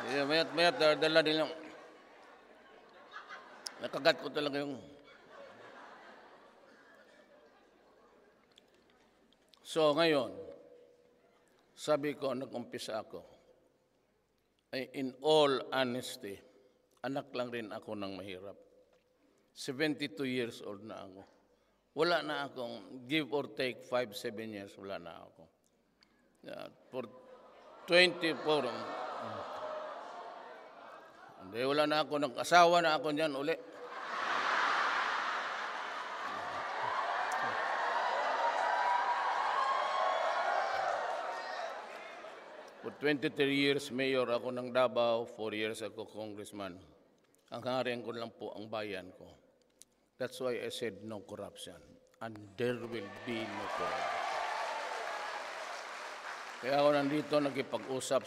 Mayat, dala nila. Nakagat ko talaga yung... So, ngayon, sabi ko, nag-umpisa ako, ay in all honesty, anak lang rin ako ng mahirap. 72 years old na ako. Wala na akong, give or take 5-7 years, wala na ako. For 24, hindi, wala na ako, nag-asawa na ako niyan uli. For 23 years, mayor ako ng Davao, 4 years ako congressman. Ang hangarin ko lang po ang bayan ko. That's why I said no corruption. And there will be no corruption. Kaya ako nandito nagkipag-usap